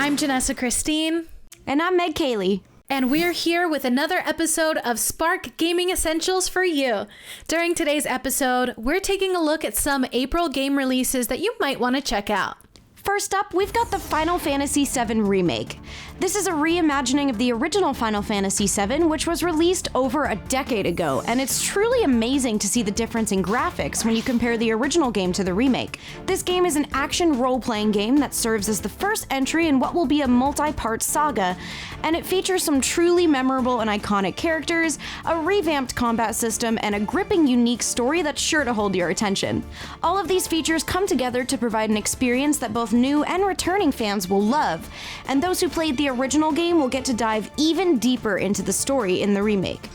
I'm Janessa Christine. And I'm Meg Kaylee. And we're here with another episode of Spark Gaming Essentials for you. During today's episode, we're taking a look at some April game releases that you might want to check out. First up, we've got the Final Fantasy VII Remake. This is a reimagining of the original Final Fantasy VII, which was released over a decade ago, and it's truly amazing to see the difference in graphics when you compare the original game to the remake. This game is an action role-playing game that serves as the first entry in what will be a multi-part saga, and it features some truly memorable and iconic characters, a revamped combat system, and a gripping, unique story that's sure to hold your attention. All of these features come together to provide an experience that both new and returning fans will love, and those who played the original game will get to dive even deeper into the story in the remake.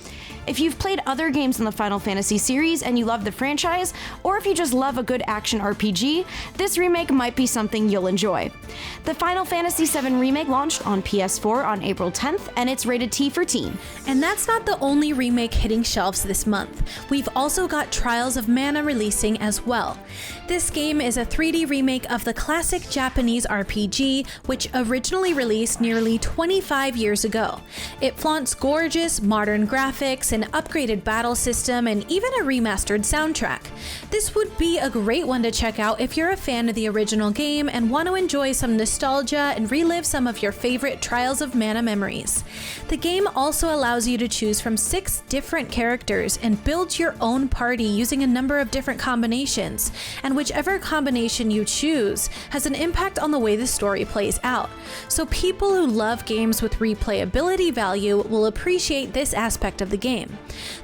If you've played other games in the Final Fantasy series and you love the franchise, or if you just love a good action RPG, this remake might be something you'll enjoy. The Final Fantasy VII Remake launched on PS4 on April 10th, and it's rated T for teen. And that's not the only remake hitting shelves this month. We've also got Trials of Mana releasing as well. This game is a 3D remake of the classic Japanese RPG, which originally released nearly 25 years ago. It flaunts gorgeous, modern graphics, an upgraded battle system, and even a remastered soundtrack. This would be a great one to check out if you're a fan of the original game and want to enjoy some nostalgia and relive some of your favorite Trials of Mana memories. The game also allows you to choose from 6 different characters and build your own party using a number of different combinations, and whichever combination you choose has an impact on the way the story plays out. So people who love games with replayability value will appreciate this aspect of the game.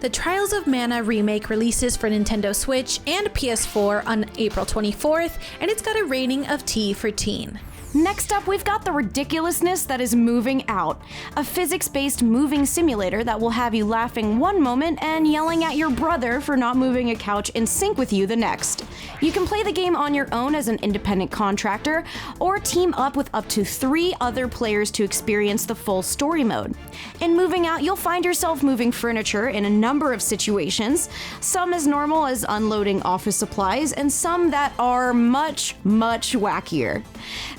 The Trials of Mana remake releases for Nintendo Switch and PS4 on April 24th, and it's got a rating of T for teen. Next up, we've got the ridiculousness that is Moving Out, a physics-based moving simulator that will have you laughing one moment and yelling at your brother for not moving a couch in sync with you the next. You can play the game on your own as an independent contractor, or team up with up to 3 other players to experience the full story mode. In Moving Out, you'll find yourself moving furniture in a number of situations, some as normal as unloading office supplies, and some that are much, much wackier.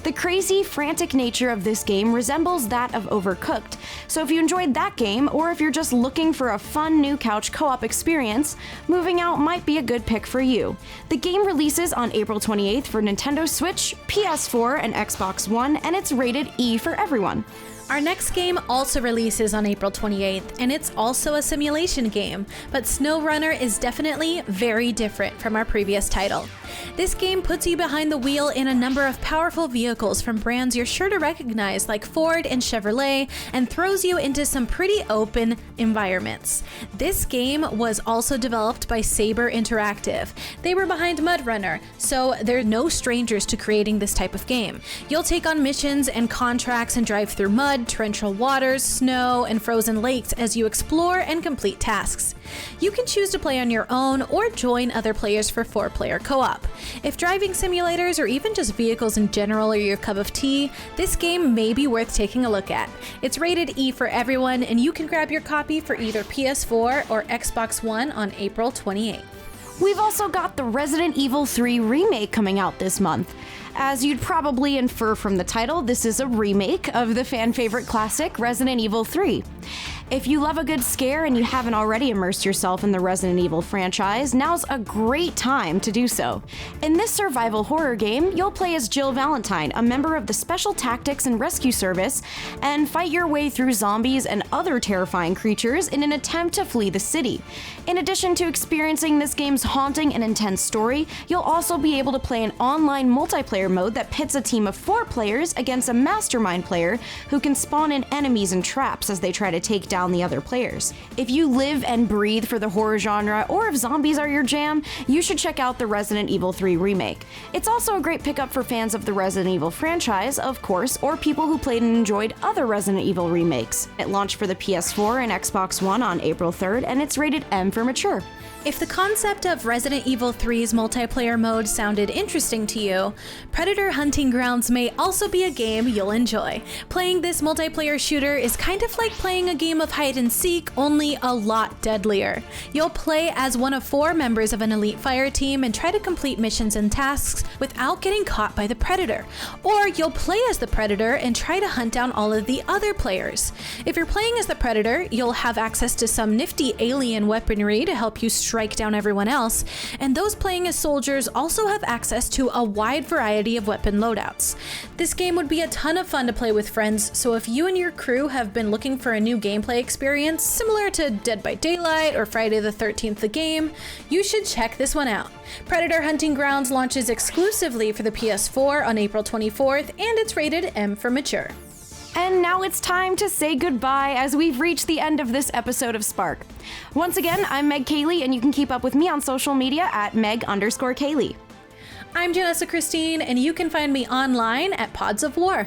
The crazy, frantic nature of this game resembles that of Overcooked, so if you enjoyed that game, or if you're just looking for a fun new couch co-op experience, Moving Out might be a good pick for you. The game releases on April 28th for Nintendo Switch, PS4, and Xbox One, and it's rated E for everyone. Our next game also releases on April 28th, and it's also a simulation game, but Snowrunner is definitely very different from our previous title. This game puts you behind the wheel in a number of powerful vehicles from brands you're sure to recognize like Ford and Chevrolet, and throws you into some pretty open environments. This game was also developed by Saber Interactive. They were behind MudRunner, so they're no strangers to creating this type of game. You'll take on missions and contracts and drive through mud, torrential waters, snow, and frozen lakes as you explore and complete tasks. You can choose to play on your own or join other players for 4-player co-op. If driving simulators or even just vehicles in general are your cup of tea, this game may be worth taking a look at. It's rated E for everyone, and you can grab your copy for either PS4 or Xbox One on April 28th. We've also got the Resident Evil 3 Remake coming out this month. As you'd probably infer from the title, this is a remake of the fan-favorite classic Resident Evil 3. If you love a good scare and you haven't already immersed yourself in the Resident Evil franchise, now's a great time to do so. In this survival horror game, you'll play as Jill Valentine, a member of the Special Tactics and Rescue Service, and fight your way through zombies and other terrifying creatures in an attempt to flee the city. In addition to experiencing this game's haunting and intense story, you'll also be able to play an online multiplayer mode that pits a team of 4 players against a mastermind player who can spawn in enemies and traps as they try to take down the other players. If you live and breathe for the horror genre, or if zombies are your jam, you should check out the Resident Evil 3 Remake. It's also a great pickup for fans of the Resident Evil franchise, of course, or people who played and enjoyed other Resident Evil remakes. It launched for the PS4 and Xbox One on April 3rd, and it's rated M for mature. If the concept of Resident Evil 3's multiplayer mode sounded interesting to you, Predator Hunting Grounds may also be a game you'll enjoy. Playing this multiplayer shooter is kind of like playing a game of of hide and seek, only a lot deadlier. You'll play as one of 4 members of an elite fire team and try to complete missions and tasks without getting caught by the predator. Or you'll play as the predator and try to hunt down all of the other players. If you're playing as the predator, you'll have access to some nifty alien weaponry to help you strike down everyone else, and those playing as soldiers also have access to a wide variety of weapon loadouts. This game would be a ton of fun to play with friends, so if you and your crew have been looking for a new gameplay experience similar to Dead by Daylight or Friday the 13th the game, you should check this one out. Predator Hunting Grounds launches exclusively for the PS4 on April 24th, and it's rated M for mature. And now it's time to say goodbye as we've reached the end of this episode of Spark. Once again, I'm Meg Kaylee, and you can keep up with me on social media at Meg_Kaylee. I'm Janessa Christine, and you can find me online at Pods of War.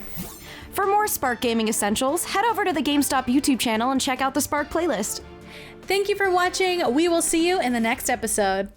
For more Spark Gaming Essentials, head over to the GameStop YouTube channel and check out the Spark playlist. Thank you for watching. We will see you in the next episode.